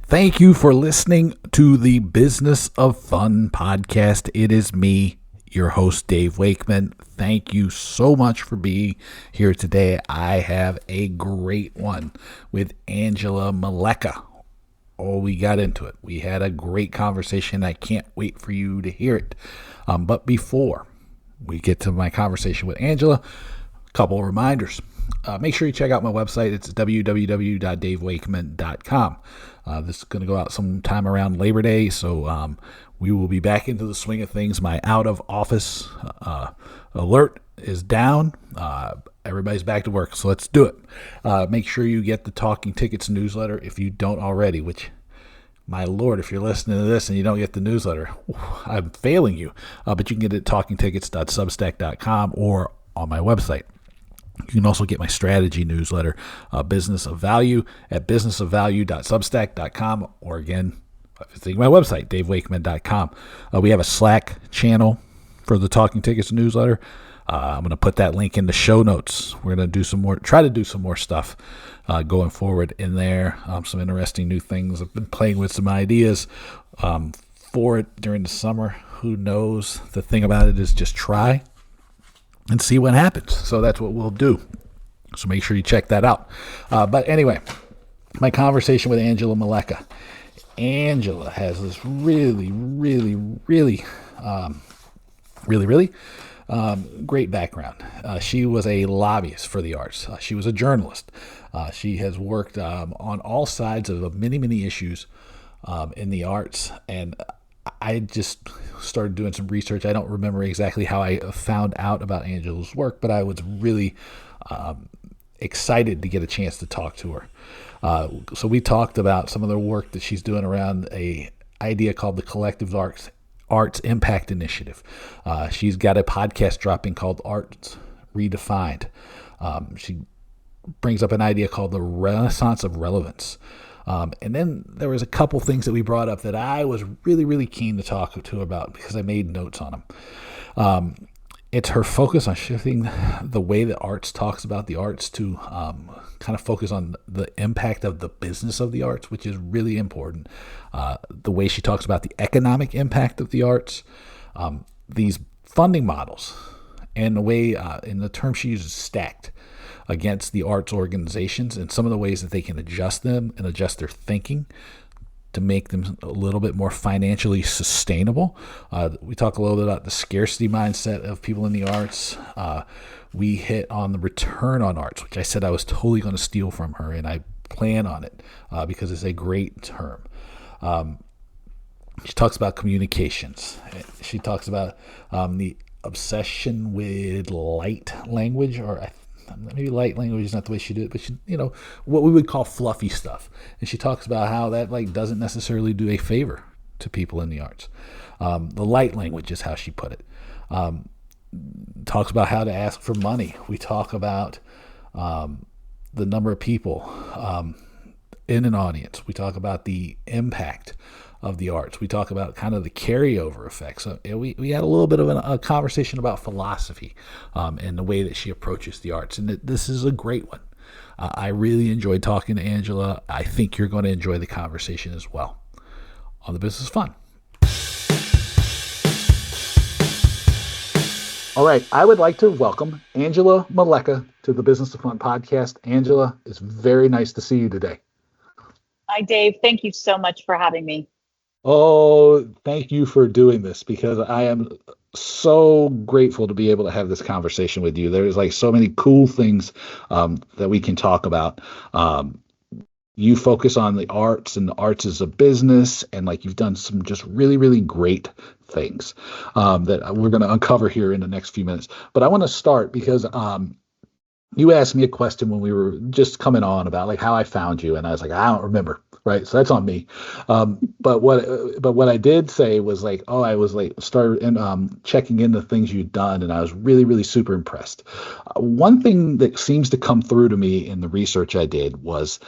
Thank you for listening to the Business of Fun podcast. It is me, your host, Dave Wakeman. Thank you so much for being here today. I have a great one with Angela Meleca. Oh, we got into it. We had a great conversation. I can't wait for you to hear it. But before we get to my conversation with Angela, a couple of reminders. Make sure you check out my website. It's www.davewakeman.com. This is going to go out sometime around Labor Day, so we will be back into the swing of things. My out-of-office alert is down. Everybody's back to work, so let's do it. Make sure you get the Talking Tickets newsletter if you don't already, which, my Lord, if you're listening to this and you don't get the newsletter, I'm failing you. But you can get it at talkingtickets.substack.com or on my website. You can also get my strategy newsletter, Business of Value, at businessofvalue.substack.com, or again, visiting my website, davewakeman.com. We have a Slack channel for the Talking Tickets newsletter. I'm going to put that link in the show notes. We're going to try to do some more stuff going forward in there. Some interesting new things. I've been playing with some ideas for it during the summer. Who knows? The thing about it is just try and see what happens. So that's what we'll do. So make sure you check that out. But anyway, my conversation with Angela Meleca. Angela has this really great background. She was a lobbyist for the arts. She was a journalist. She has worked on all sides of many issues in the arts, and I just started doing some research. I don't remember exactly how I found out about Angela's work, but I was really excited to get a chance to talk to her. So we talked about some of the work that she's doing around a idea called the Collective Arts Impact Initiative. She's got a podcast dropping called Arts Redefined. She brings up an idea called the Renaissance of Relevance. And then there was a couple things that we brought up that I was really keen to talk to her about because I made notes on them. It's her focus on shifting the way that arts talks about the arts to kind of focus on the impact of the business of the arts, which is really important. The way she talks about the economic impact of the arts, these funding models, and the way, in the term she uses, stacked against the arts organizations, and some of the ways that they can adjust them and adjust their thinking to make them a little bit more financially sustainable. We talk a little bit about the scarcity mindset of people in the arts. We hit on the return on arts, which I said I was totally going to steal from her, and I plan on it because it's a great term. She talks about communications. She talks about the obsession with light language, or maybe light language is not the way she did it, but she, what we would call fluffy stuff. And she talks about how that doesn't necessarily do a favor to people in the arts. The light language is how she put it. Talks about how to ask for money. We talk about the number of people in an audience. We talk about the impact of the arts. We talk about kind of the carryover effect. So we had a little bit of a conversation about philosophy and the way that she approaches the arts. And this is a great one. I really enjoyed talking to Angela. I think you're going to enjoy the conversation as well on the Business Fun. All right. I would like to welcome Angela Meleca to the Business of Fun podcast. Angela, it's very nice to see you today. Hi, Dave. Thank you so much for having me. Oh, thank you for doing this, because I am so grateful to be able to have this conversation with you. There's so many cool things that we can talk about. You focus on the arts, and the arts as a business, and you've done some just really great things that we're going to uncover here in the next few minutes. But I want to start because you asked me a question when we were just coming on about how I found you, and I was like, I don't remember. Right. So that's on me. But what I did say was I was started checking into things you'd done, and I was really super impressed. One thing that seems to come through to me in the research I did was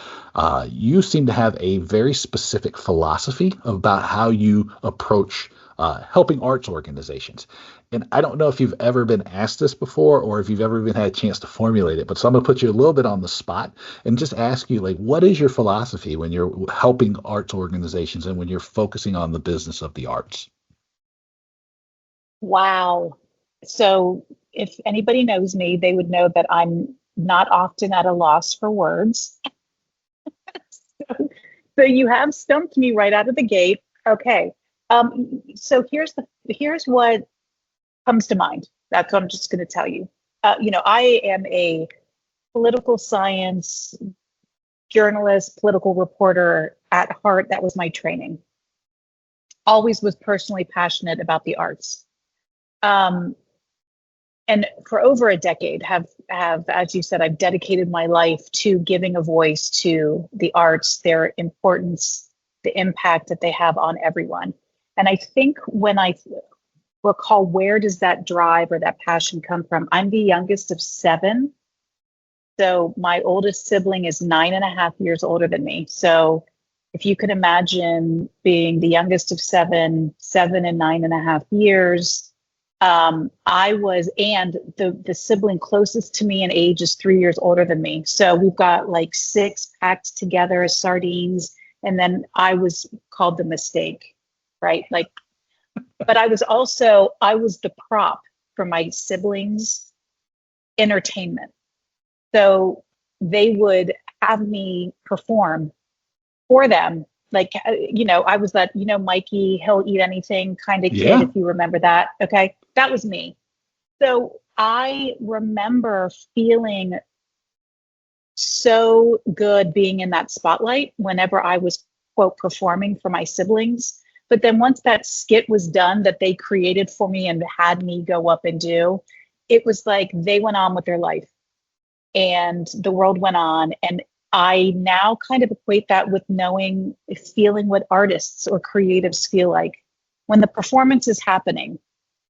you seem to have a very specific philosophy about how you approach helping arts organizations. And I don't know if you've ever been asked this before or if you've ever even had a chance to formulate it, but so I'm going to put you a little bit on the spot and just ask you, like, what is your philosophy when you're helping arts organizations and when you're focusing on the business of the arts? Wow. So if anybody knows me, they would know that I'm not often at a loss for words. So you have stumped me right out of the gate. Okay. So here's what comes to mind. That's what I'm just going to tell you. I am a political science journalist, political reporter at heart. That was my training. Always was personally passionate about the arts. Um, and for over a decade have, as you said, I've dedicated my life to giving a voice to the arts, their importance, the impact that they have on everyone. And I think when I recall, where does that drive or that passion come from? I'm the youngest of seven. So my oldest sibling is 9.5 years older than me. So if you could imagine being the youngest of seven, 7 and 9.5 years, I was, and the sibling closest to me in age is 3 years older than me. So we've got like six packed together as sardines. And then I was called the mistake, right? Like, but I was the prop for my siblings' entertainment. So they would have me perform for them. Like, I was that, Mikey, he'll eat anything kind of kid, Yeah. if you remember that. Okay. That was me. So I remember feeling so good being in that spotlight whenever I was, quote, performing for my siblings. But then once that skit was done that they created for me and had me go up and do, it was like they went on with their life and the world went on. And I now kind of equate that with feeling what artists or creatives feel like when the performance is happening,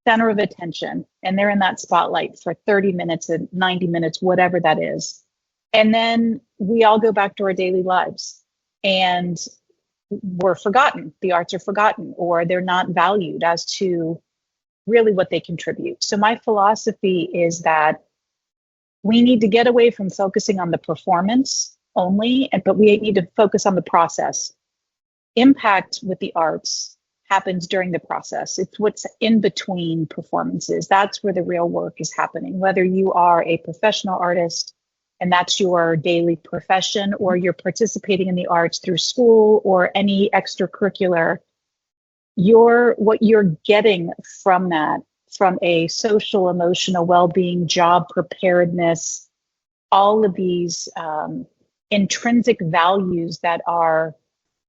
center of attention, and they're in that spotlight for 30 minutes and 90 minutes, whatever that is. And then we all go back to our daily lives and we're forgotten. The arts are forgotten or they're not valued as to really what they contribute. So my philosophy is that we need to get away from focusing on the performance only, but we need to focus on the process. Impact with the arts happens during the process. It's what's in between performances. That's where the real work is happening, whether you are a professional artist and that's your daily profession, or you're participating in the arts through school or any extracurricular. What you're getting from that, from a social, emotional well-being, job preparedness, all of these intrinsic values that are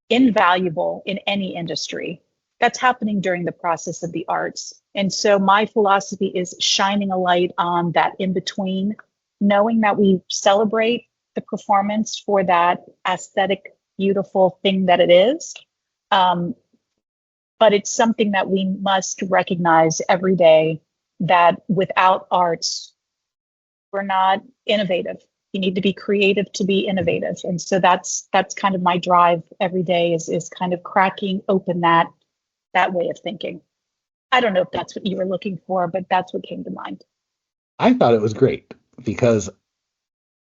invaluable in any industry. That's happening during the process of the arts. And so my philosophy is shining a light on that in between, knowing that we celebrate the performance for that aesthetic, beautiful thing that it is. But it's something that we must recognize every day that without arts, we're not innovative. You need to be creative to be innovative. And so that's kind of my drive every day is kind of cracking open that way of thinking. I don't know if that's what you were looking for, but that's what came to mind. I thought it was great because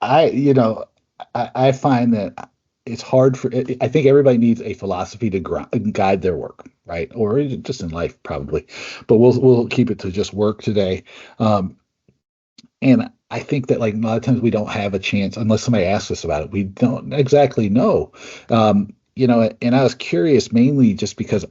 I find that it's hard I think everybody needs a philosophy to guide their work, right? Or just in life, probably. But we'll keep it to just work today. Um, and I think that like a lot of times we don't have a chance unless somebody asks us about it. We don't exactly know. And I was curious mainly just because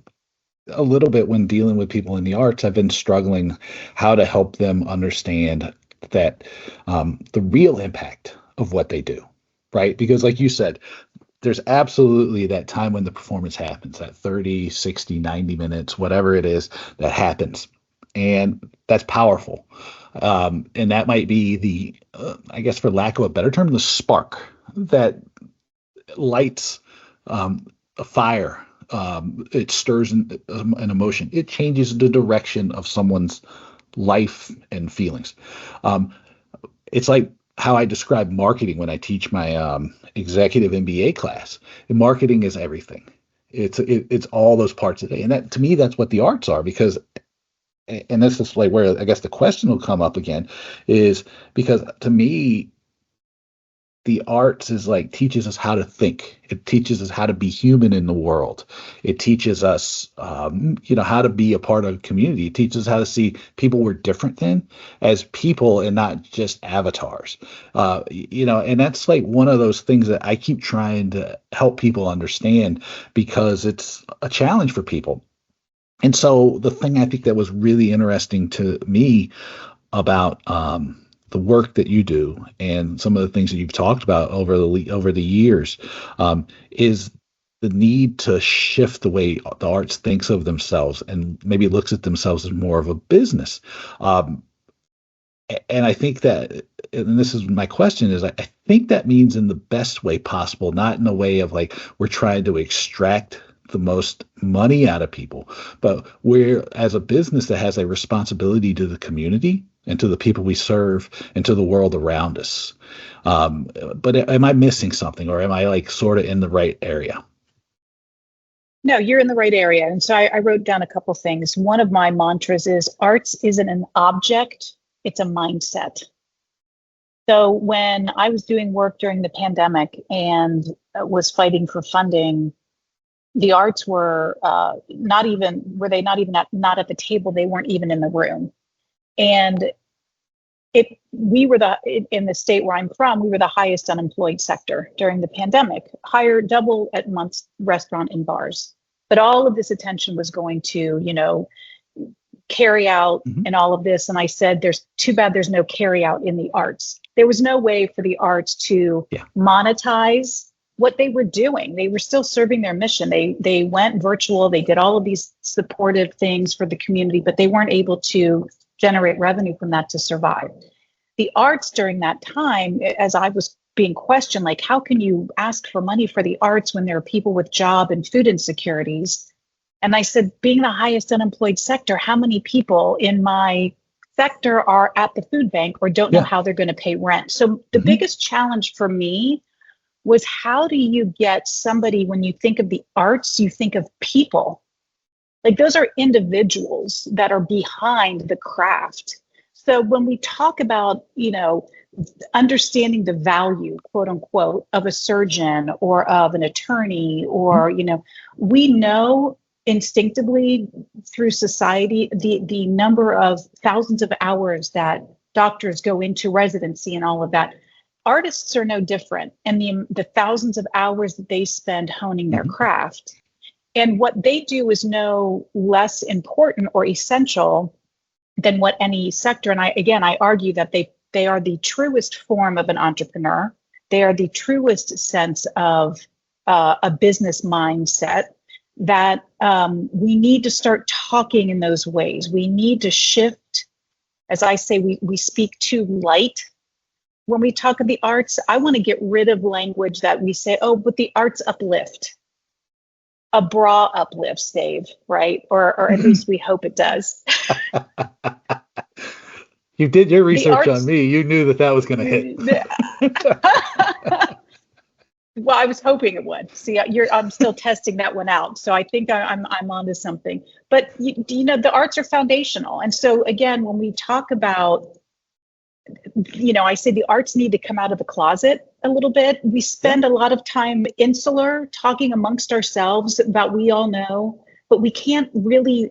a little bit when dealing with people in the arts, I've been struggling how to help them understand that the real impact of what they do, right? Because like you said, there's absolutely that time when the performance happens, that 30, 60, 90 minutes, whatever it is that happens. And that's powerful. And that might be I guess for lack of a better term, the spark that lights a fire. It stirs an emotion. It changes the direction of someone's life and feelings. Um, it's like how I describe marketing when I teach my executive MBA class. And marketing is everything. It's all those parts of it, and that to me that's what the arts are. Because, and this is like where I guess the question will come up again, is because to me the arts is like teaches us how to think. It teaches us how to be human in the world. It teaches us, how to be a part of a community. It teaches us how to see people we're different than as people and not just avatars. And that's like one of those things that I keep trying to help people understand because it's a challenge for people. And so the thing I think that was really interesting to me about the work that you do and some of the things that you've talked about over the years is the need to shift the way the arts thinks of themselves and maybe looks at themselves as more of a business. Um, and I think that, and this is my question, is I think that means in the best way possible, not in a way of like we're trying to extract the most money out of people, but we're as a business that has a responsibility to the community and to the people we serve and to the world around us. But am I missing something, or am I like sort of in the right area? No, you're in the right area. And so I wrote down a couple things. One of my mantras is arts isn't an object, it's a mindset. So when I was doing work during the pandemic and was fighting for funding, the arts were not even, were they not even not at the table? They weren't even in the room. And we were in the state where I'm from, we were the highest unemployed sector during the pandemic, higher double at months restaurant and bars. But all of this attention was going to, carry out Mm-hmm. and all of this. And I said, there's too bad there's no carry out in the arts. There was no way for the arts to Yeah. monetize what they were doing. They were still serving their mission. They went virtual. They did all of these supportive things for the community, but they weren't able to generate revenue from that to survive. The arts during that time, as I was being questioned, like, how can you ask for money for the arts when there are people with job and food insecurities? And I said, being the highest unemployed sector, how many people in my sector are at the food bank or don't know Yeah. how they're going to pay rent? So the Mm-hmm. biggest challenge for me was, how do you get somebody, when you think of the arts, you think of people? Like, those are individuals that are behind the craft. So when we talk about, understanding the value, quote unquote, of a surgeon or of an attorney, or, we know instinctively through society the number of thousands of hours that doctors go into residency and all of that. Artists are no different, and the thousands of hours that they spend honing their Mm-hmm. craft. And what they do is no less important or essential than what any sector. And I argue that they are the truest form of an entrepreneur. They are the truest sense of a business mindset, that we need to start talking in those ways. We need to shift. As I say, we speak too light when we talk of the arts. I want to get rid of language that we say, oh, but the arts uplift. A bra uplifts, Dave, right? Or at least we hope it does. You did your The research on arts. me. You knew that was going to hit. Well, I was hoping it would. See, I'm still testing that one out, so I think I'm onto something. But the arts are foundational, and so again, when we talk about, I say the arts need to come out of the closet a little bit. We spend a lot of time insular, talking amongst ourselves about we all know, but we can't really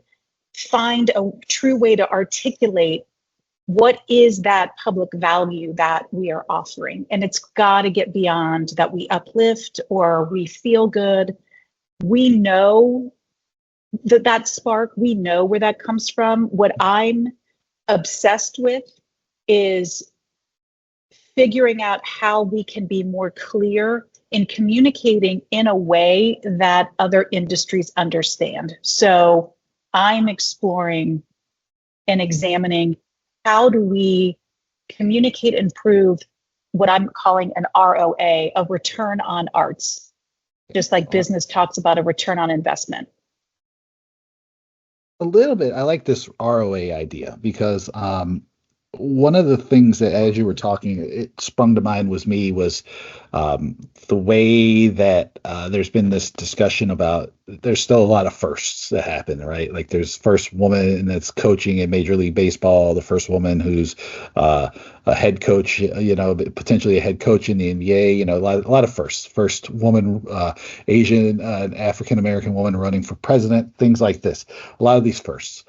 find a true way to articulate what is that public value that we are offering. And it's got to get beyond that we uplift or we feel good. We know that spark, we know where that comes from. What I'm obsessed with is figuring out how we can be more clear in communicating in a way that other industries understand. So I'm exploring and examining, how do we communicate and prove what I'm calling an ROA, a return on arts, just like business talks about a return on investment. A little bit. I like this ROA idea because one of the things that, as you were talking, it sprung to mind was the way that there's been this discussion about there's still a lot of firsts that happen, right? Like there's first woman that's coaching in Major League Baseball, the first woman who's a head coach, potentially a head coach in the NBA, a lot of firsts. First woman, Asian, African American woman running for president, things like this. A lot of these firsts.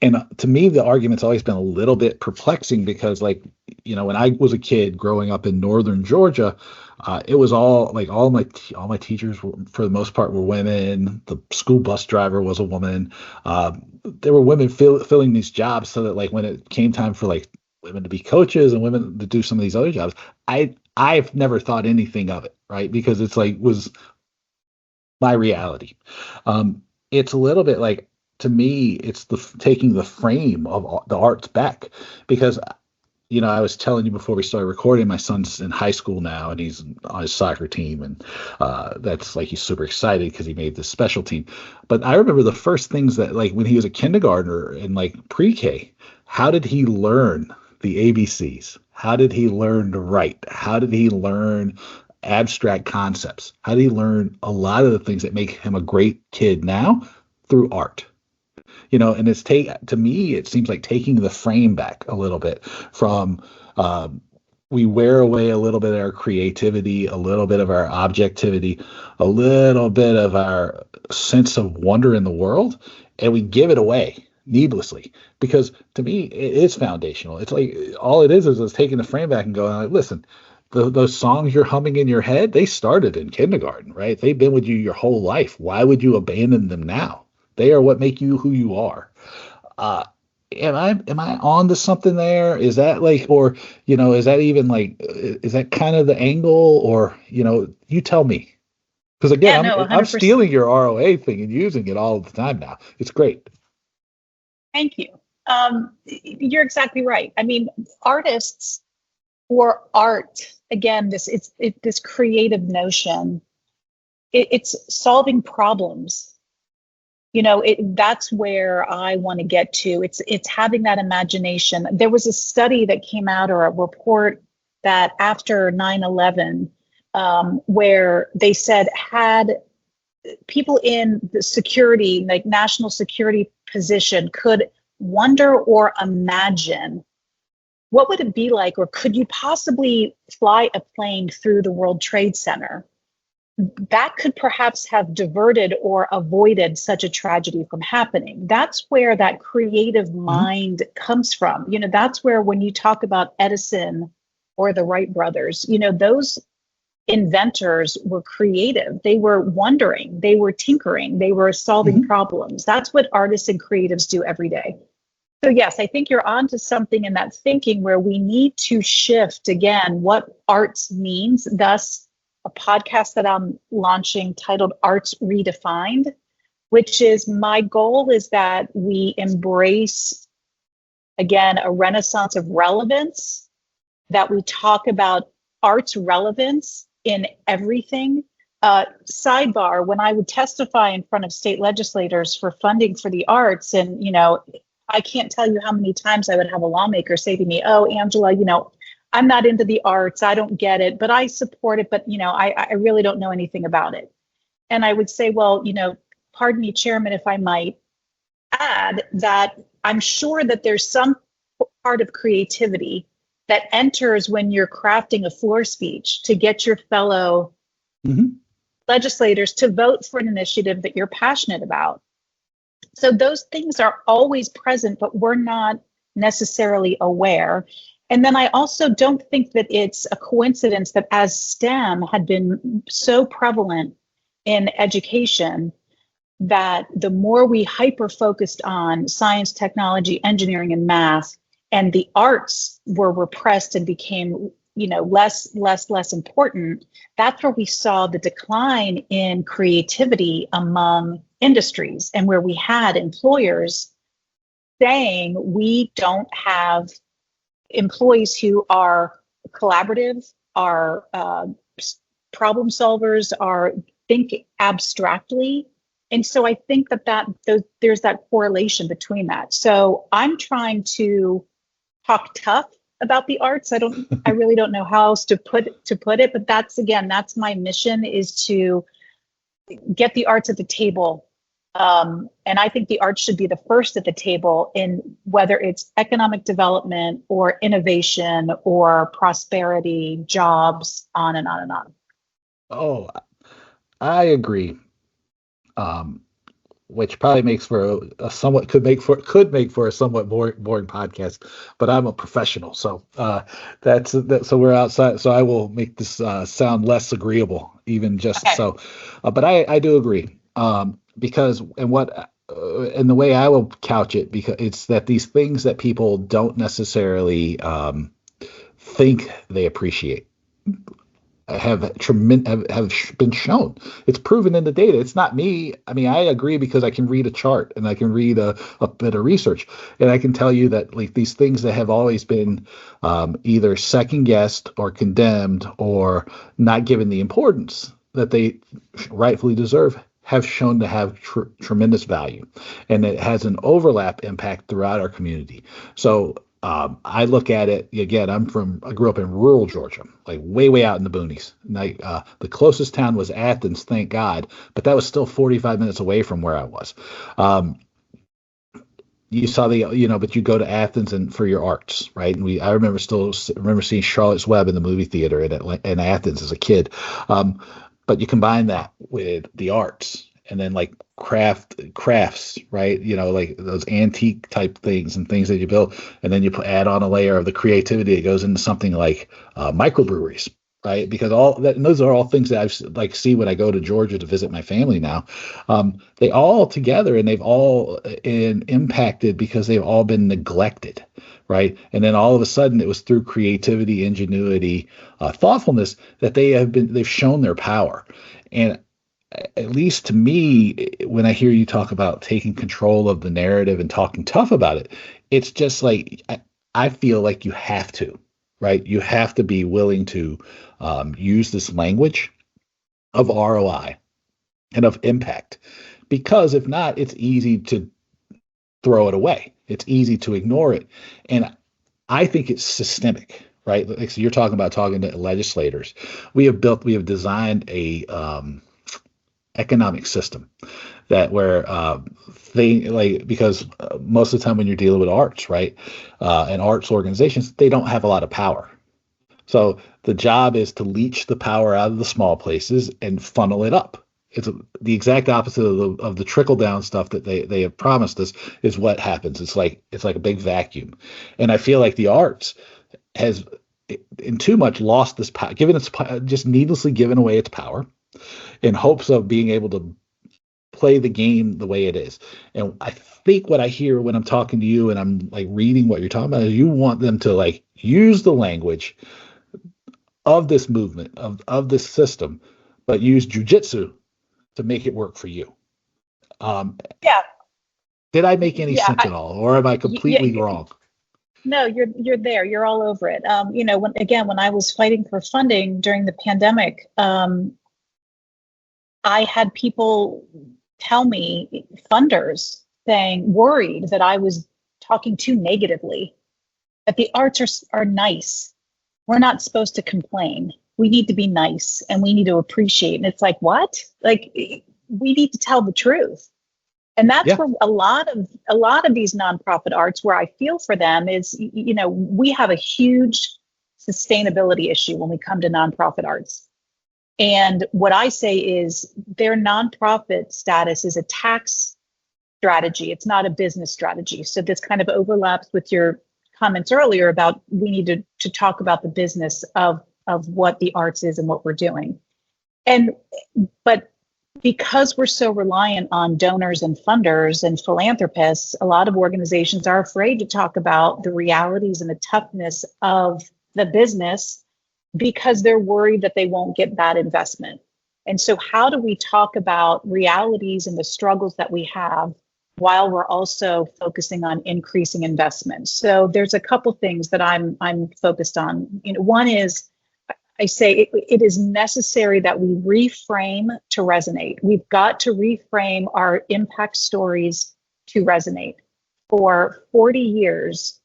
And to me, the argument's always been a little bit perplexing because, like, when I was a kid growing up in northern Georgia, it was all like all my teachers were, for the most part, were women. The school bus driver was a woman. There were women filling these jobs, so that like when it came time for like women to be coaches and women to do some of these other jobs, I've never thought anything of it, right? Because it's like was my reality. It's a little bit like, to me, it's taking the frame of the arts back, because I was telling you before we started recording, my son's in high school now and he's on his soccer team, and that's like he's super excited because he made this special team. But I remember the first things that, like, when he was a kindergartner and like pre-K, how did he learn the ABCs? How did he learn to write? How did he learn abstract concepts? How did he learn a lot of the things that make him a great kid now? Through art. And to me, it seems like taking the frame back a little bit from, we wear away a little bit of our creativity, a little bit of our objectivity, a little bit of our sense of wonder in the world, and we give it away needlessly, because to me, it is foundational. It's like all it is taking the frame back and going, like, listen, those songs you're humming in your head, they started in kindergarten, right? They've been with you your whole life. Why would you abandon them now? They are what make you who you are. Uh, am I on to something there? Is that like, or is that even like, is that kind of the angle, or you tell me? Because again, Yeah, I'm no, I'm 100%. stealing your ROA thing and using it all the time now. It's great. Thank you. You're exactly right. I mean, artists or art, again, this creative notion. It's solving problems. That's where I want to get to. It's having that imagination. There was a study that came out, or a report, that after 9/11, where they said, had people in the security, like national security position, could wonder or imagine what would it be like, or could you possibly fly a plane through the World Trade Center, that could perhaps have diverted or avoided such a tragedy from happening. That's where that creative Mhm. mind comes from. That's where, when you talk about Edison or the Wright brothers, those inventors were creative. They were wondering, they were tinkering, they were solving Mhm. problems. That's what artists and creatives do every day. So yes, I think you're onto something in that thinking, where we need to shift again what arts means. Thus, a podcast that I'm launching titled Arts Redefined, which is, my goal is that we embrace, again, a renaissance of relevance, that we talk about arts relevance in everything. Sidebar, when I would testify in front of state legislators for funding for the arts, and I can't tell you how many times I would have a lawmaker say to me, "Oh, Angela, I'm not into the arts. I don't get it, but I support it. But I really don't know anything about it." And I would say, "Well, pardon me, Chairman, if I might add that I'm sure that there's some part of creativity that enters when you're crafting a floor speech to get your fellow Mhm. legislators to vote for an initiative that you're passionate about." So those things are always present, but we're not necessarily aware. And then I also don't think that it's a coincidence that, as STEM had been so prevalent in education, that the more we hyper focused on science, technology, engineering, and math, and the arts were repressed and became, less important, that's where we saw the decline in creativity among industries, and where we had employers saying, we don't have employees who are collaborative, are problem solvers, are think abstractly. And so I think that there's that correlation between that. So I'm trying to talk tough about the arts. I really don't know how else to put it, but that's my mission, is to get the arts at the table. And I think the arts should be the first at the table in whether it's economic development or innovation or prosperity, jobs, on and on and on. Oh, I agree. Um, which probably makes for a somewhat could make for a somewhat boring podcast. But I'm a professional, so that's that. So we're outside. So I will make this sound less agreeable, even just Okay. so. But I do agree, because and the way I will couch it, because it's that these things that people don't necessarily think they appreciate have been shown. It's proven in the data. It's not me. I mean, I agree because I can read a chart and I can read a bit of research, and I can tell you that like these things that have always been either second guessed or condemned or not given the importance that they rightfully deserve have shown to have tremendous value, and it has an overlap impact throughout our community. So I look at it again. I grew up in rural Georgia, like way out in the boonies. And the closest town was Athens, thank God, but that was still 45 minutes away from where I was. Um, you saw but you go to Athens and for your arts, right? And I remember seeing Charlotte's Web in the movie theater in Athens as a kid. Um, but you combine that with the arts and then like crafts, right? Like those antique type things and things that you build, and then add on a layer of the creativity that goes into something like microbreweries, right? Because all that, and those are all things that I like see when I go to Georgia to visit my family now. They all together, and they've all impacted because they've all been neglected, right? And then all of a sudden, it was through creativity, ingenuity, thoughtfulness that they've shown their power. And at least to me, when I hear you talk about taking control of the narrative and talking tough about it, it's just like I feel like you have to, right? You have to be willing to use this language of ROI and of impact, because if not, it's easy to throw it away. It's easy to ignore it, and I think it's systemic, right? Like, so you're talking to legislators. We have designed a economic system that where they like because most of the time when you're dealing with arts, right, and arts organizations, they don't have a lot of power. So the job is to leech the power out of the small places and funnel it up. The exact opposite of the trickle down stuff that they have promised us is what happens. It's like a big vacuum, and I feel like the arts has in too much lost this power, just needlessly given away its power in hopes of being able to play the game the way it is. And I think what I hear when I'm talking to you and I'm like reading what you're talking about is you want them to like use the language of this movement, of this system, but use jujitsu to make it work for you. Um, Yeah. did I make any Yeah. sense at all, or am I completely Yeah. wrong? No, you're there. You're all over it. When I was fighting for funding during the pandemic, I had people tell me, funders saying, worried that I was talking too negatively, that the arts are nice. We're not supposed to complain. We need to be nice and we need to appreciate. And it's like, what? Like, we need to tell the truth. And that's Yeah. where a lot of these nonprofit arts, where I feel for them is, we have a huge sustainability issue when we come to nonprofit arts. And what I say is their nonprofit status is a tax strategy. It's not a business strategy. So this kind of overlaps with your comments earlier about we need to talk about the business of what the arts is and what we're doing. But because we're so reliant on donors and funders and philanthropists, a lot of organizations are afraid to talk about the realities and the toughness of the business because they're worried that they won't get that investment. And so how do we talk about realities and the struggles that we have while we're also focusing on increasing investment? So there's a couple things that I'm focused on. One is I say it is necessary that we reframe to resonate. We've got to reframe our impact stories to resonate. For 40 years,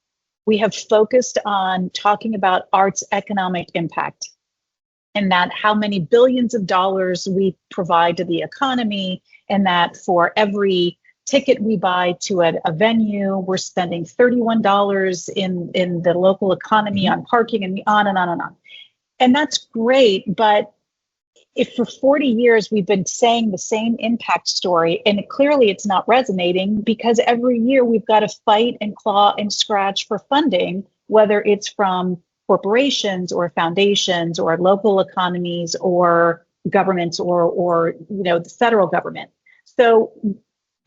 we have focused on talking about art's economic impact, and that how many billions of dollars we provide to the economy, and that for every ticket we buy to a venue, we're spending $31 in the local economy on parking, and on and on and on. And that's great, but if for 40 years we've been saying the same impact story, and clearly it's not resonating, because every year we've got to fight and claw and scratch for funding, whether it's from corporations or foundations or local economies or governments or the federal government. So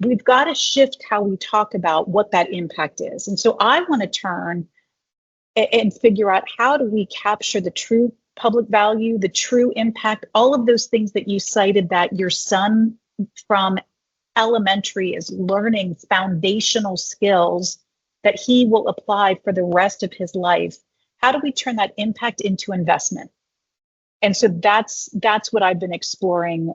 we've got to shift how we talk about what that impact is. And so I want to turn and figure out, how do we capture the true public value, the true impact, all of those things that you cited that your son from elementary is learning foundational skills that he will apply for the rest of his life. How do we turn that impact into investment? And so that's what I've been exploring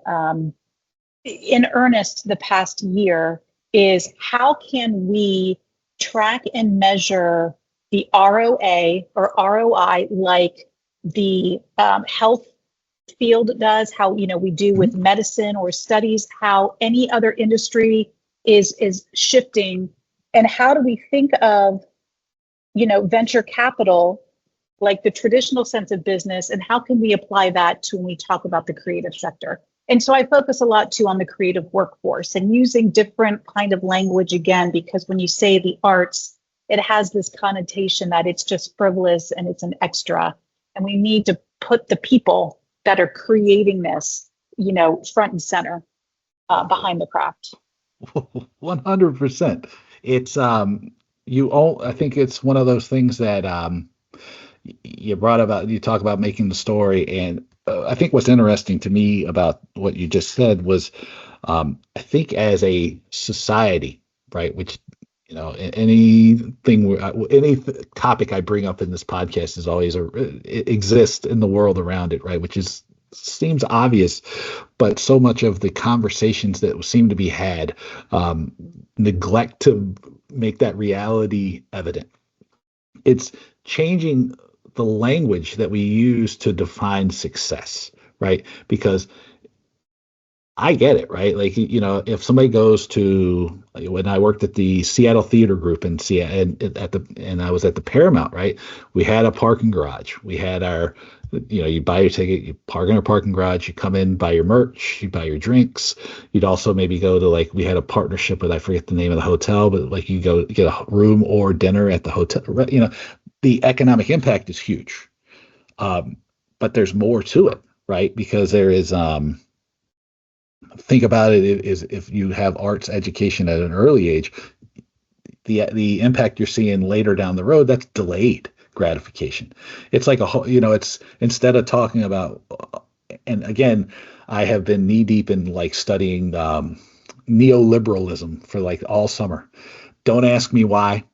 in earnest the past year, is how can we track and measure the ROA or ROI like the health field does, how we do with medicine or studies, how any other industry is shifting, and how do we think of venture capital like the traditional sense of business, and how can we apply that to when we talk about the creative sector? And so I focus a lot too on the creative workforce and using different kind of language again, because when you say the arts, it has this connotation that it's just frivolous and it's an extra. And we need to put the people that are creating this, front and center behind the craft. 100%. It's I think it's one of those things that you talk about making the story, and I think what's interesting to me about what you just said was, I think as a society, right, which any topic I bring up in this podcast is always it exists in the world around it, right, which seems obvious, but so much of the conversations that seem to be had neglect to make that reality evident. It's changing the language that we use to define success, right? Because I get it, right? Like, if somebody goes to, when I worked at the Seattle Theater Group in Seattle, and I was at the Paramount, right? We had a parking garage. We had our, you buy your ticket, you park in our parking garage, you come in, buy your merch, you buy your drinks. You'd also maybe go to, we had a partnership with, I forget the name of the hotel, but you go get a room or dinner at the hotel. The economic impact is huge. But there's more to it, right? Because there is, think about it, is if you have arts education at an early age, the impact you're seeing later down the road, that's delayed gratification. It's like it's, instead of talking about, and again, I have been knee deep in studying neoliberalism for all summer. Don't ask me why.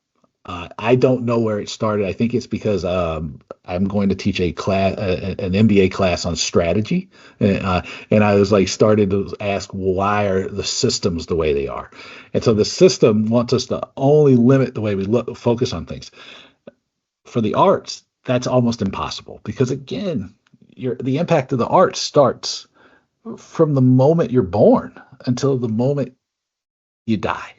I don't know where it started. I think it's because I'm going to teach a class, an MBA class on strategy, and I was started to ask, why are the systems the way they are? And so the system wants us to only limit the way we focus on things. For the arts, that's almost impossible, because again, the impact of the arts starts from the moment you're born until the moment you die,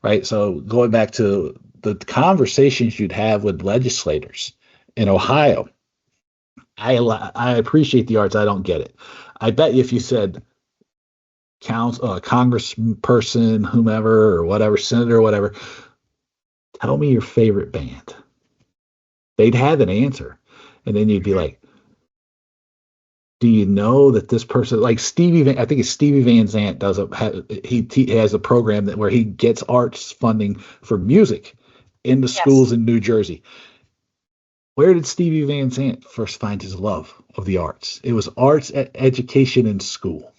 right? So going back to the conversations you'd have with legislators in Ohio, I appreciate the arts. I don't get it. I bet you if you said congressperson, whomever, or whatever, senator, or whatever, tell me your favorite band, they'd have an answer. And then you'd be like, do you know that this person, I think it's Stevie Van Zandt he has a program where he gets arts funding for music in the schools in New Jersey. Where did Stevie Van Zandt first find his love of the arts? It was arts education in school,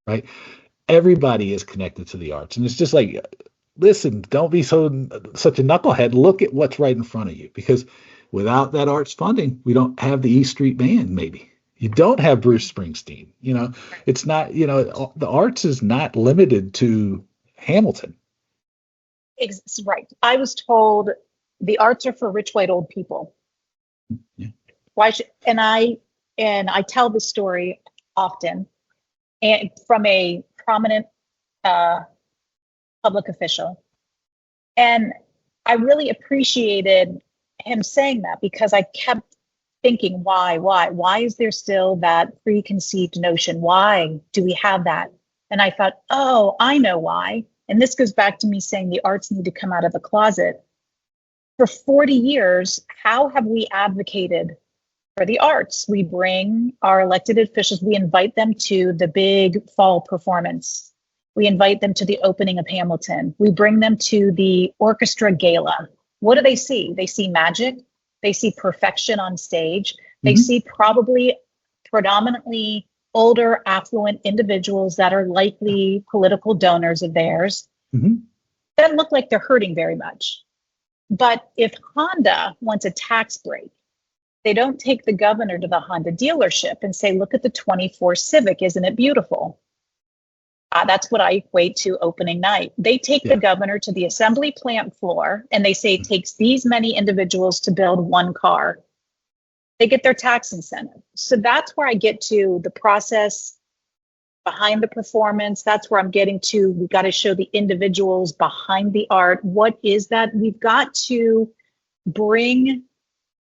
right? Everybody is connected to the arts. And it's just listen, don't be such a knucklehead. Look at what's right in front of you, because without that arts funding, we don't have the E Street Band, maybe. You don't have Bruce Springsteen. It's not, the arts is not limited to Hamilton. Right. I was told the arts are for rich white old people. Yeah. Why should, and I tell this story often, and from a prominent uh, public official. And I really appreciated him saying that, because I kept thinking, why is there still that preconceived notion? Why do we have that? And I thought, oh, I know why. And this goes back to me saying the arts need to come out of the closet. For 40 years, how have we advocated for the arts? We bring our elected officials, we invite them to the big fall performance. We invite them to the opening of Hamilton. We bring them to the orchestra gala. What do they see? They see magic. They see perfection on stage. They Mm-hmm. see probably predominantly older, affluent individuals that are likely political donors of theirs. Mm-hmm. Doesn't look like they're hurting very much. But if Honda wants a tax break, they don't take the governor to the Honda dealership and say, look at the 24 Civic, isn't it beautiful? That's what I equate to opening night. They take Yeah. the governor to the assembly plant floor and they say it takes these many individuals to build one car. They get their tax incentive. So that's where I get to the process behind the performance. That's where I'm getting to. We've got to show the individuals behind the art. What is that? We've got to bring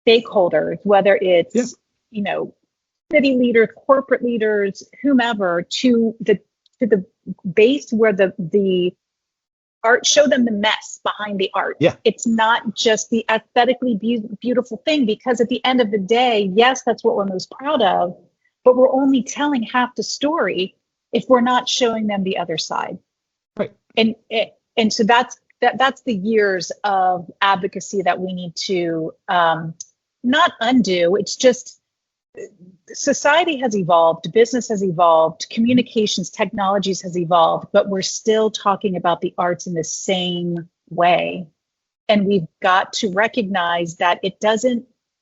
stakeholders, whether it's, Yeah. city leaders, corporate leaders, whomever, to the base where the art, show them the mess behind the art. Yeah. It's not just the aesthetically beautiful thing, because at the end of the day, yes, that's what we're most proud of, but we're only telling half the story if we're not showing them the other side. Right. And so that's the years of advocacy that we need to not undo. It's just society has evolved, business has evolved, communications technologies has evolved, but we're still talking about the arts in the same way. And we've got to recognize that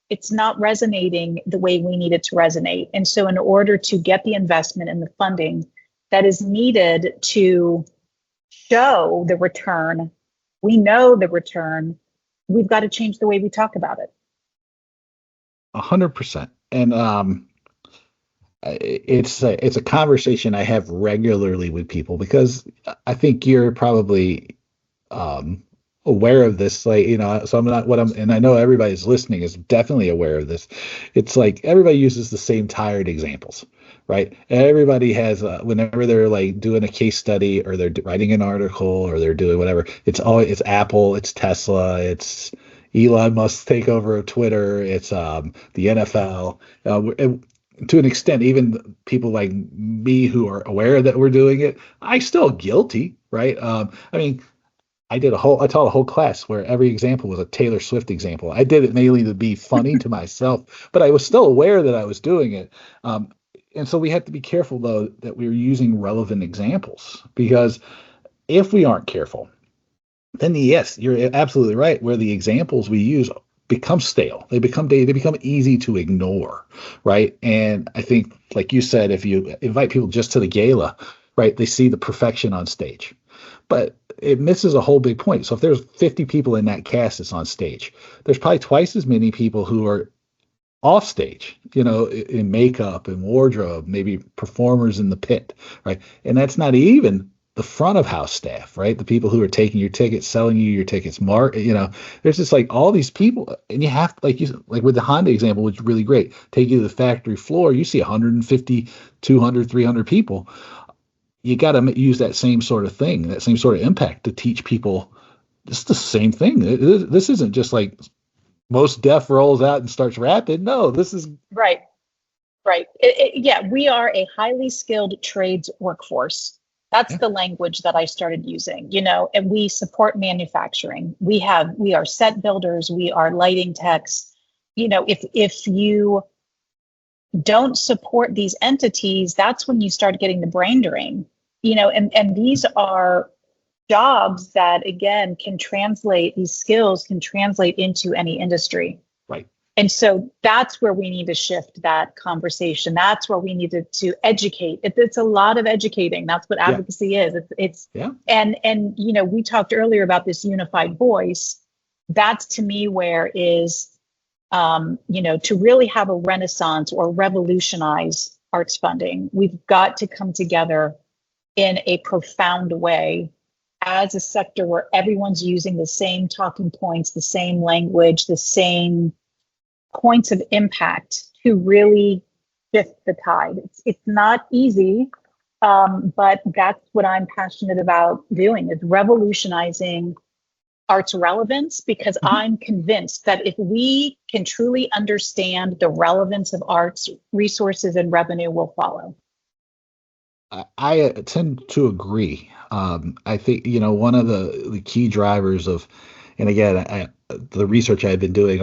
it's not resonating the way we need it to resonate. And so in order to get the investment and the funding that is needed to show the return, we know the return, we've got to change the way we talk about it. 100%. And it's a conversation I have regularly with people, because I think you're probably aware of this. Like, so and I know everybody's listening is definitely aware of this. It's like everybody uses the same tired examples, right? Everybody has, whenever they're like doing a case study or they're writing an article or they're doing whatever, it's Apple, it's Tesla, it's Elon Musk take over of Twitter, it's the NFL. To an extent, even people like me who are aware that we're doing it, I still guilty, right? I mean, I taught a whole class where every example was a Taylor Swift example. I did it mainly to be funny to myself, but I was still aware that I was doing it. And so we have to be careful, though, that we're using relevant examples, because if we aren't careful, then yes, you're absolutely right. Where the examples we use become stale, they become easy to ignore, right? And I think, like you said, if you invite people just to the gala, right, they see the perfection on stage, but it misses a whole big point. So if there's 50 people in that cast that's on stage, there's probably twice as many people who are off stage, in makeup and wardrobe, maybe performers in the pit, right? And that's not even the front of house staff, right? The people who are taking your tickets, selling you your tickets, there's just like all these people, and you have, like with the Honda example, which is really great, take you to the factory floor, you see 150, 200, 300 people. You got to use that same sort of thing, that same sort of impact to teach people it's the same thing. This isn't just like Most Def rolls out and starts rapping. No, this is Right. Yeah, we are a highly skilled trades workforce. That's yeah. the language that I started using, and we support manufacturing. We are set builders, we are lighting techs. If you don't support these entities, that's when you start getting the brain drain, and these are jobs that, again, these skills can translate into any industry. Right. And so that's where we need to shift that conversation. That's where we needed to educate. It's a lot of educating. That's what advocacy is. It's yeah. And we talked earlier about this unified voice. That's to me where is, to really have a renaissance or revolutionize arts funding, we've got to come together in a profound way as a sector where everyone's using the same talking points, the same language, the same points of impact to really shift the tide. It's not easy, but that's what I'm passionate about doing, is revolutionizing arts relevance, because Mhm. I'm convinced that if we can truly understand the relevance of arts, resources and revenue will follow. I tend to agree. I think, one of the key drivers of, and again, the research I've been doing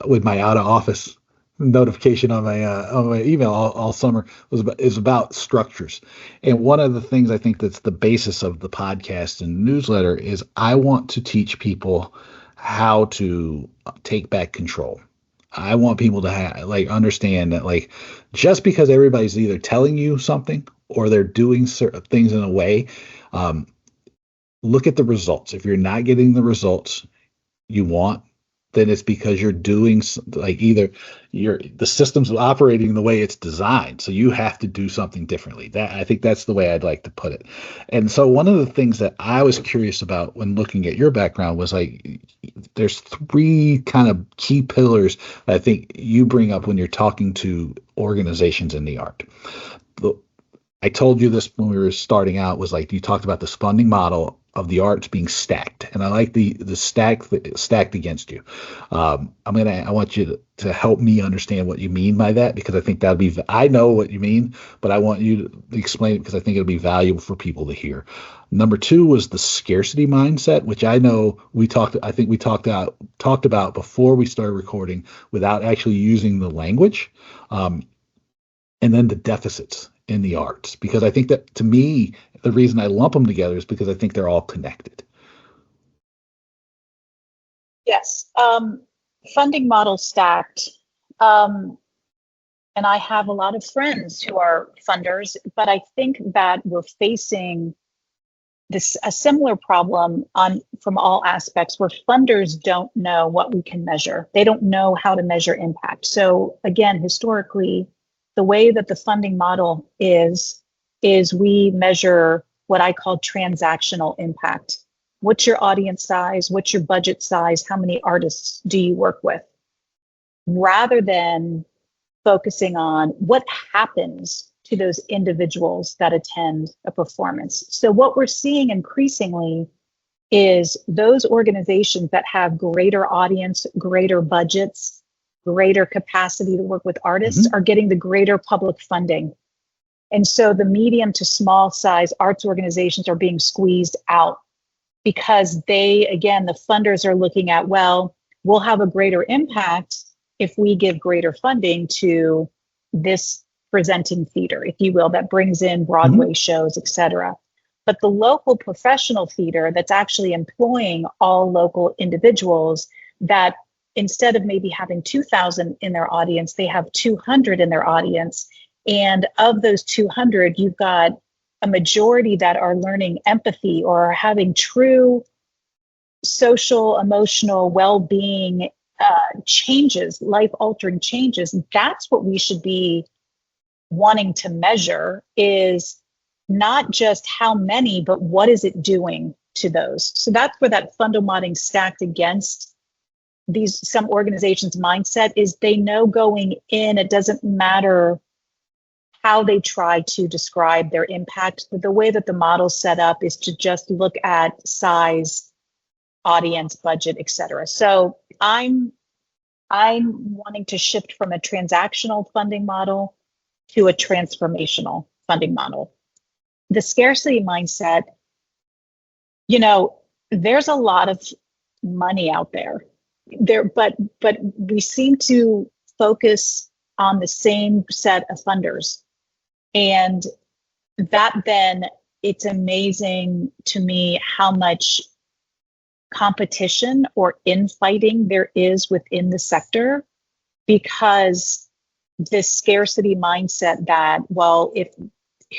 with my out of office notification on my email all summer is about structures. And one of the things I think that's the basis of the podcast and newsletter is I want to teach people how to take back control. I want people to understand that, just because everybody's either telling you something or they're doing certain things in a way, um, look at the results. If you're not getting the results you want, then it's because you're doing either the system's operating the way it's designed, so you have to do something differently. That, I think, that's the way I'd like to put it. And so one of the things that I was curious about when looking at your background was, there's three kind of key pillars that I think you bring up when you're talking to organizations in the art. The, I told you this when we were starting out, was you talked about this funding model of the arts being stacked, and I like the stacked against you. I want you to help me understand what you mean by that, because I think I know what you mean, but I want you to explain it because I think it'll be valuable for people to hear. Number two was the scarcity mindset, which I think we talked about before we started recording without actually using the language. Um, and then the deficits in the arts, because I think that, to me, the reason I lump them together is because I think they're all connected. Yes. Funding model stacked. Um, and I have a lot of friends who are funders, but I think that we're facing a similar problem on from all aspects, where funders don't know what we can measure. They don't know how to measure impact. So again, historically, the way that the funding model is we measure what I call transactional impact. What's your audience size? What's your budget size? How many artists do you work with? Rather than focusing on what happens to those individuals that attend a performance. So what we're seeing increasingly is those organizations that have greater audience, greater budgets, greater capacity to work with artists Hmm. are getting the greater public funding. And so the medium to small size arts organizations are being squeezed out, because again, the funders are looking at, well, we'll have a greater impact if we give greater funding to this presenting theater, if you will, that brings in Hmm. Broadway shows, et cetera. But the local professional theater that's actually employing all local individuals, that instead of maybe having 2,000 in their audience, they have 200 in their audience. And of those 200, you've got a majority that are learning empathy or are having true social, emotional well-being changes, life-altering changes. That's what we should be wanting to measure, is not just how many, but what is it doing to those. So that's where that fundamentally stacked against some organizations' mindset is. They know going in, it doesn't matter how they try to describe their impact. But the way that the model's set up is to just look at size, audience, budget, et cetera. So I'm wanting to shift from a transactional funding model to a transformational funding model. The scarcity mindset, you know, there's a lot of money out there, but we seem to focus on the same set of funders. And that then, it's amazing to me how much competition or infighting there is within the sector, because this scarcity mindset that, well, if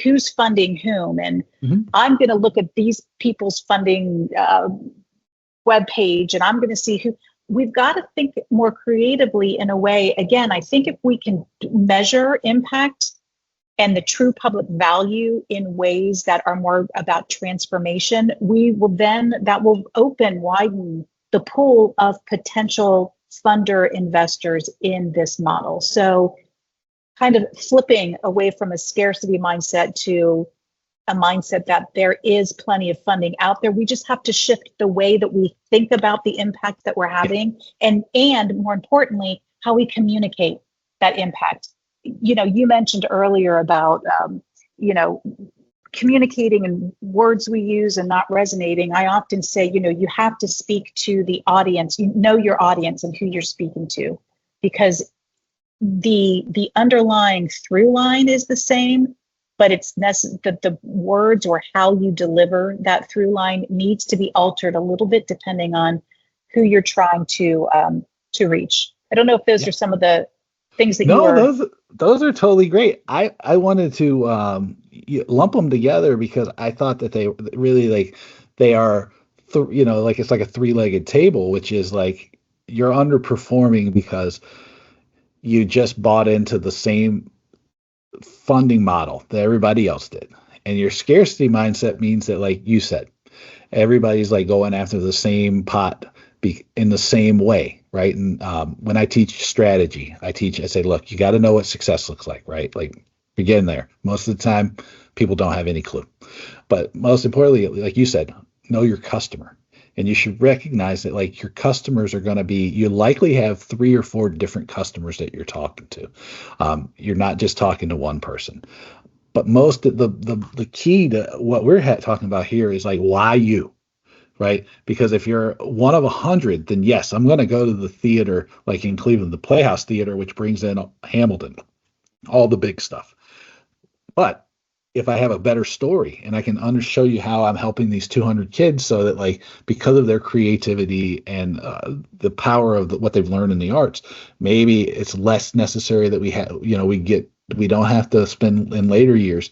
who's funding whom, and Hmm. I'm going to look at these people's funding web page and I'm going to see who. We've got to think more creatively in a way. Again, I think if we can measure impact and the true public value in ways that are more about transformation, we will then, that will widen the pool of potential funder investors in this model. So kind of flipping away from a scarcity mindset to a mindset that there is plenty of funding out there. We just have to shift the way that we think about the impact that we're having, and more importantly, how we communicate that impact. You mentioned earlier about communicating and words we use and not resonating. I often say, you have to speak to the audience. You know your audience and who you're speaking to, because the underlying through line is the same, but it's necessary that the words or how you deliver that through line needs to be altered a little bit depending on who you're trying to reach. I don't know if those are some of the things that you were. Those are totally great. I wanted to lump them together because I thought that they really they are it's like a three-legged table, which is like you're underperforming because you just bought into the same funding model that everybody else did. And your scarcity mindset means that, like you said, everybody's like going after the same pot in the same way, right? And when I teach strategy, I say, look, you got to know what success looks like, right? Like begin there. Most of the time, people don't have any clue. But most importantly, like you said, know your customer. And you should recognize that like your customers are going to be, you likely have 3 or 4 different customers that you're talking to. You're not just talking to one person. But most of the key to what we're talking about here is like, why you, right? Because if you're one of 100, then yes, I'm going to go to the theater, like in Cleveland, the Playhouse Theater, which brings in Hamilton, all the big stuff. But if I have a better story and I can show you how I'm helping these 200 kids so that like because of their creativity and the power of what they've learned in the arts, maybe it's less necessary that we don't have to spend in later years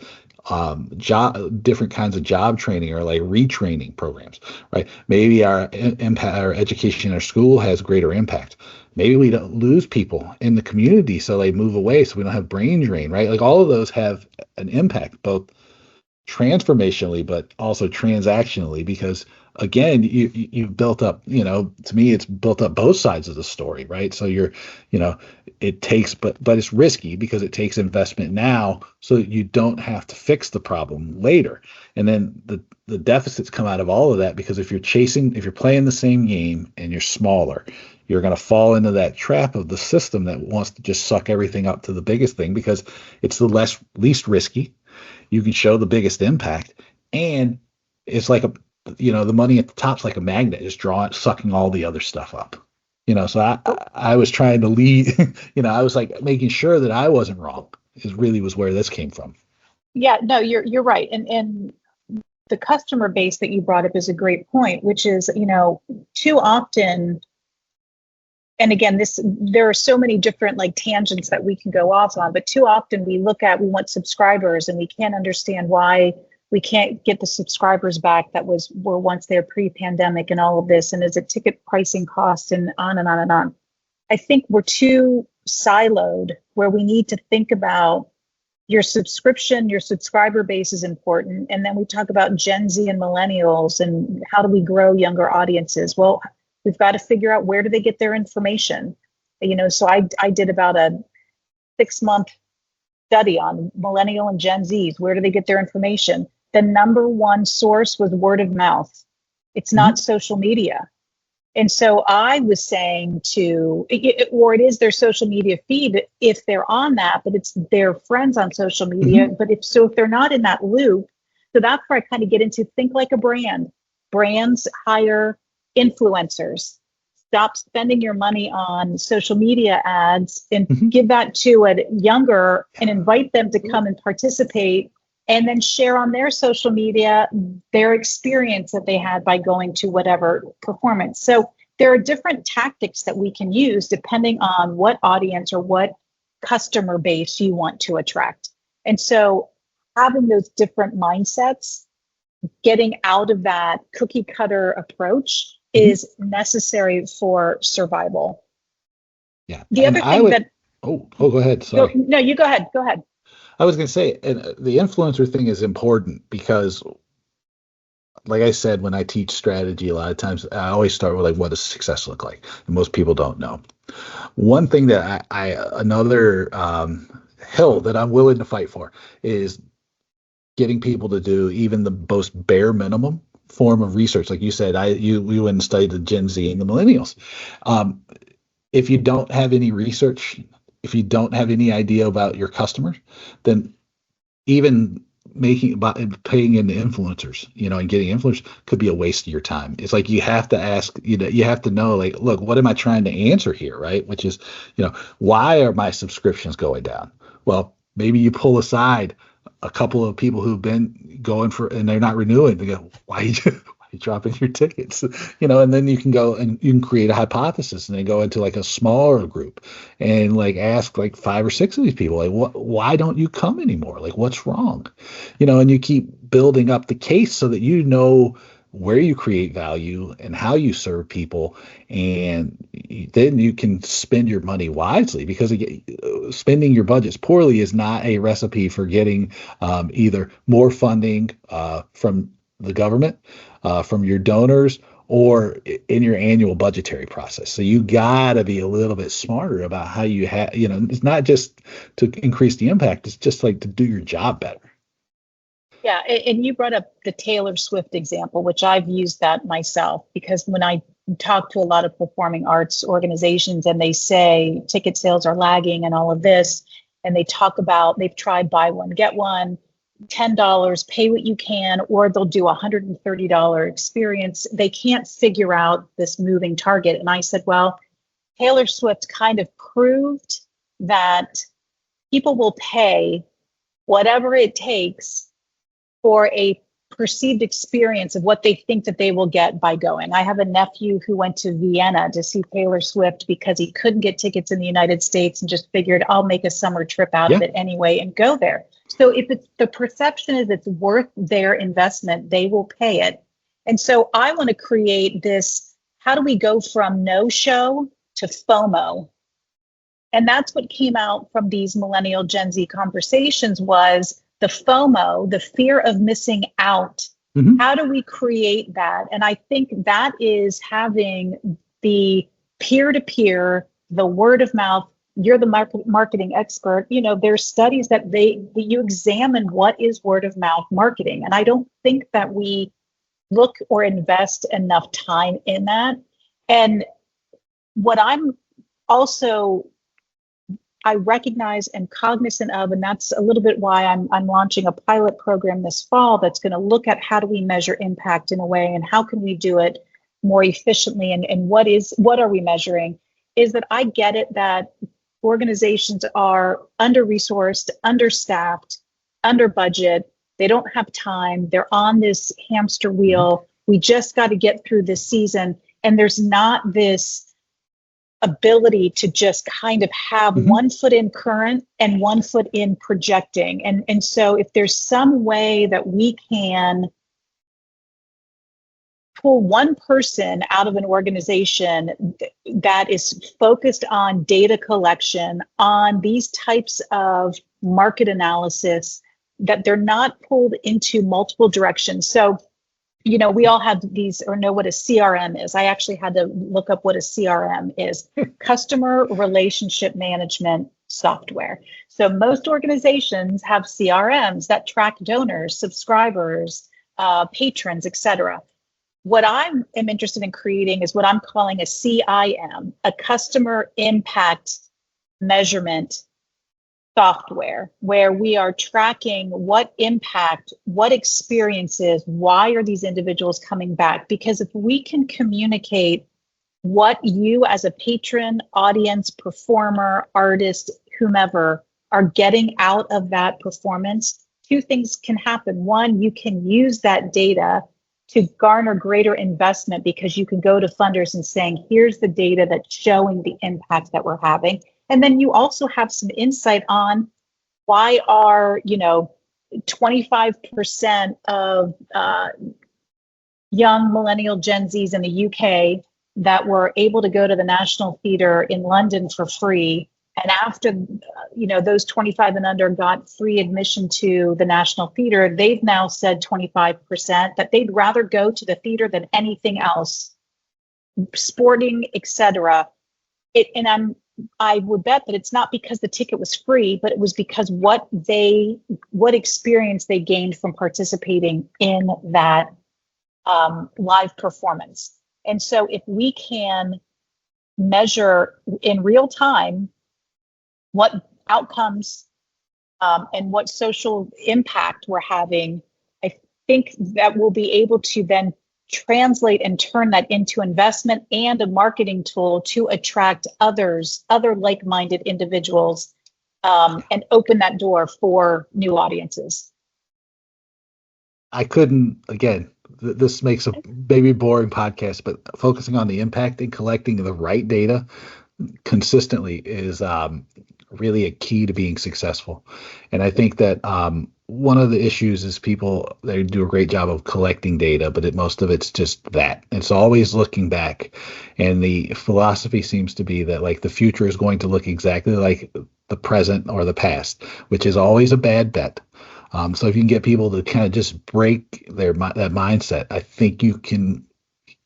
different kinds of job training or like retraining programs, right? Maybe our impact, our education in our school has greater impact. Maybe we don't lose people in the community, so they move away, so we don't have brain drain, right? Like all of those have an impact, both transformationally, but also transactionally, because again, you've built up, to me, it's built up both sides of the story, right? So it takes, but it's risky because it takes investment now so that you don't have to fix the problem later. And then the deficits come out of all of that because if you're playing the same game and you're smaller, you're going to fall into that trap of the system that wants to just suck everything up to the biggest thing because it's the least risky. You can show the biggest impact, and it's like the money at the top's like a magnet, just sucking all the other stuff up. So I was trying to lead, I was like making sure that I wasn't wrong was where this came from. Yeah, no, you're right. And the customer base that you brought up is a great point, which is, too often, and again, there are so many different like tangents that we can go off on, but too often we want subscribers and we can't understand why we can't get the subscribers back that were once there pre-pandemic and all of this. And is it ticket pricing costs and on and on and on. I think we're too siloed where we need to think about your subscriber base is important. And then we talk about Gen Z and millennials and how do we grow younger audiences? Well, we've got to figure out where do they get their information. So I did about a 6-month study on millennial and Gen Zs. Where do they get their information? The number one source was word of mouth. It's not social media. And so I was saying or it is their social media feed if they're on that, but it's their friends on social media. But if they're not in that loop, so that's where I kind of get into think like a brand. Brands hire influencers. Stop spending your money on social media ads and give that to a younger and invite them to come and participate and then share on their social media their experience that they had by going to whatever performance. So there are different tactics that we can use depending on what audience or what customer base you want to attract. And so having those different mindsets, getting out of that cookie cutter approach Mhm. is necessary for survival. Yeah. The And other I thing would, that go ahead. go Sorry. no, you go ahead. Go ahead. I was going to say, and the influencer thing is important because, like I said, when I teach strategy, a lot of times I always start with like, what does success look like? And most people don't know. One thing that another hill that I'm willing to fight for is getting people to do even the most bare minimum form of research. Like you said, we went and studied the Gen Z and the millennials. Um, if you don't have any research, if you don't have any idea about your customers, then even paying into influencers, and getting influencers could be a waste of your time. It's like you have to ask, you have to know, like, look, what am I trying to answer here, right? Which is, why are my subscriptions going down? Well, maybe you pull aside a couple of people who've been going for and they're not renewing. They go, why are you dropping your tickets? And then you can go and you can create a hypothesis and then go into like a smaller group and like ask like 5 or 6 of these people, like, why don't you come anymore? Like, what's wrong? And you keep building up the case so that where you create value and how you serve people, and then you can spend your money wisely, because spending your budgets poorly is not a recipe for getting either more funding from the government, from your donors, or in your annual budgetary process. So you got to be a little bit smarter about how it's not just to increase the impact, it's just like to do your job better. Yeah, and you brought up the Taylor Swift example, which I've used that myself, because when I talk to a lot of performing arts organizations and they say ticket sales are lagging and all of this, and they talk about they've tried buy one, get one, $10, pay what you can, or they'll do a $130 experience. They can't figure out this moving target. And I said, well, Taylor Swift kind of proved that people will pay whatever it takes for a perceived experience of what they think that they will get by going. I have a nephew who went to Vienna to see Taylor Swift because he couldn't get tickets in the United States and just figured, I'll make a summer trip out of Yeah. it anyway and go there. So if it's the perception is it's worth their investment, they will pay it. And so I want to create this, how do we go from no show to FOMO? And that's what came out from these millennial Gen Z conversations was the FOMO, the fear of missing out. Mm-hmm. How do we create that? And I think that is having the peer-to-peer, the word of mouth. You're the marketing expert. There's studies that you examine what is word of mouth marketing. And I don't think that we look or invest enough time in that. And what I'm also I recognize and cognizant of, and that's a little bit why I'm launching a pilot program this fall that's going to look at how do we measure impact in a way and how can we do it more efficiently, and what are we measuring, is that I get it that organizations are under-resourced, understaffed, under budget. They don't have time. They're on this hamster wheel. We just got to get through this season. And there's not this ability to just kind of have one foot in current and one foot in projecting. And so if there's some way that we can pull one person out of an organization that is focused on data collection, on these types of market analysis, that they're not pulled into multiple directions. So we all have these or know what a CRM is. I actually had to look up what a CRM is, customer relationship management software. So most organizations have CRMs that track donors, subscribers, patrons, etc. What I am interested in creating is what I'm calling a CIM, a customer impact measurement software, where we are tracking what impact, what experiences, why are these individuals coming back? Because if we can communicate what you as a patron, audience, performer, artist, whomever are getting out of that performance, two things can happen. One, you can use that data to garner greater investment because you can go to funders and saying, here's the data that's showing the impact that we're having. And then you also have some insight on why are, 25% of, young millennial Gen Zs in the UK that were able to go to the National Theatre in London for free. And after, those 25 and under got free admission to the National Theatre, they've now said 25% that they'd rather go to the theater than anything else, sporting, etc. I would bet that it's not because the ticket was free, but it was because what experience they gained from participating in that live performance. And so if we can measure in real time what outcomes and what social impact we're having, I think that we'll be able to then translate and turn that into investment and a marketing tool to attract other like-minded individuals, and open that door for new audiences. I couldn't, again, this makes a maybe boring podcast, but focusing on the impact and collecting the right data consistently is really a key to being successful. And I think that one of the issues is they do a great job of collecting data, but most of it's just that. It's always looking back. And the philosophy seems to be that like the future is going to look exactly like the present or the past, which is always a bad bet. So if you can get people to kind of just break that mindset, I think you can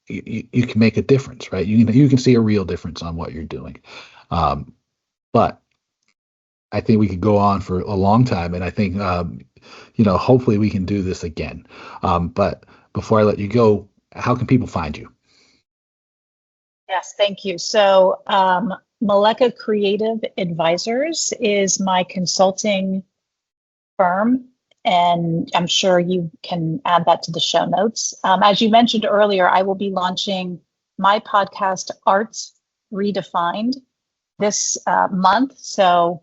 make a difference, right? You can see a real difference on what you're doing. But I think we could go on for a long time, and I think hopefully we can do this again. But before I let you go, how can people find you? Yes, thank you. So Meleca Creative Advisors is my consulting firm, and I'm sure you can add that to the show notes. As you mentioned earlier, I will be launching my podcast, Arts Redefined, this month. So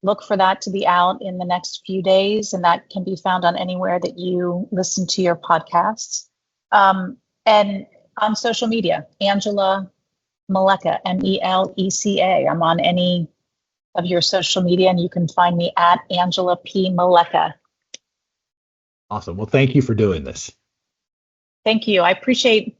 look for that to be out in the next few days, and that can be found on anywhere that you listen to your podcasts. And on social media, Angela Meleca, Meleca. I'm on any of your social media, and you can find me at Angela P. Meleca. Awesome. Well, thank you for doing this. Thank you.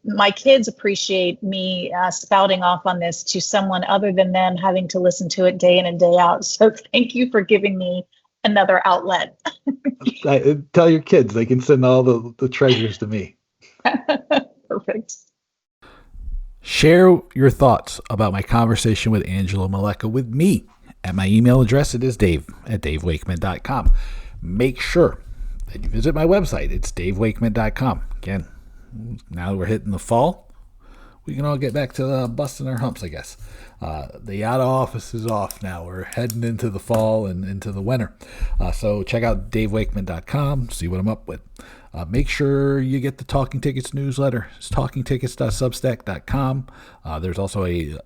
My kids appreciate me spouting off on this to someone other than them having to listen to it day in and day out. So thank you for giving me another outlet. Tell your kids they can send all the treasures to me. Perfect. Share your thoughts about my conversation with Angela Meleca with me. At my email address, it is dave@davewakeman.com. Make sure that you visit my website. It's davewakeman.com. Again, now we're hitting the fall. We can all get back to busting our humps, I guess. The out of office is off now. We're heading into the fall and into the winter. So check out davewakeman.com, see what I'm up with. Make sure you get the Talking Tickets newsletter. It's talkingtickets.substack.com. There's also a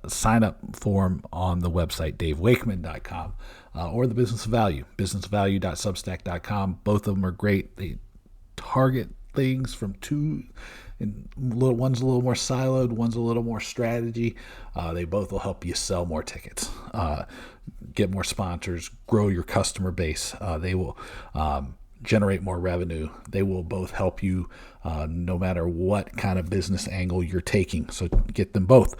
sign-up form on the website, davewakeman.com, or the Business of Value, businessvalue.substack.com. Both of them are great. They target things from two, and one's a little more siloed, one's a little more strategy. They both will help you sell more tickets, get more sponsors, grow your customer base. They will generate more revenue. They will both help you no matter what kind of business angle you're taking. So get them both.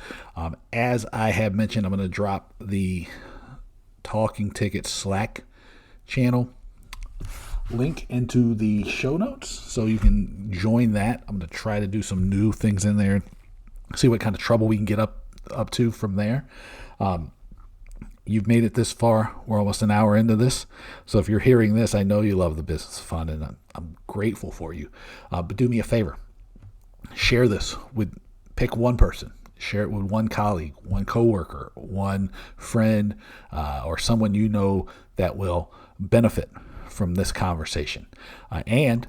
As I have mentioned, I'm going to drop the Talking Tickets Slack channel link into the show notes so you can join that. I'm going to try to do some new things in there, see what kind of trouble we can get up to from there. You've made it this far. We're almost an hour into this. So if you're hearing this, I know you love the business of fun, and I'm grateful for you. But do me a favor. Share this pick one person. Share it with one colleague, one coworker, one friend, or someone you know that will benefit from this conversation. And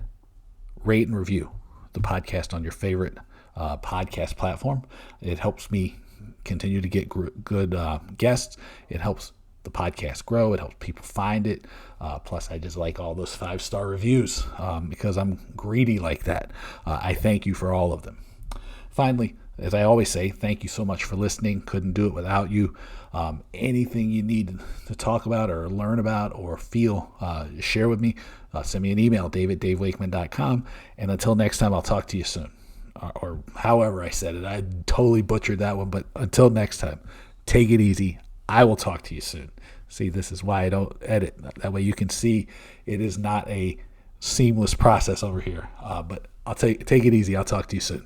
rate and review the podcast on your favorite podcast platform. It helps me continue to get good guests. It helps the podcast grow. It helps people find it. Plus, I just like all those 5-star reviews because I'm greedy like that. I thank you for all of them. Finally, as I always say, thank you so much for listening. Couldn't do it without you. Anything you need to talk about or learn about or feel, share with me. Send me an email, dave@davewakeman.com. And until next time, I'll talk to you soon. or however I said it. I totally butchered that one. But until next time, take it easy. I will talk to you soon. See, this is why I don't edit. That way you can see it is not a seamless process over here. But I'll take it easy. I'll talk to you soon.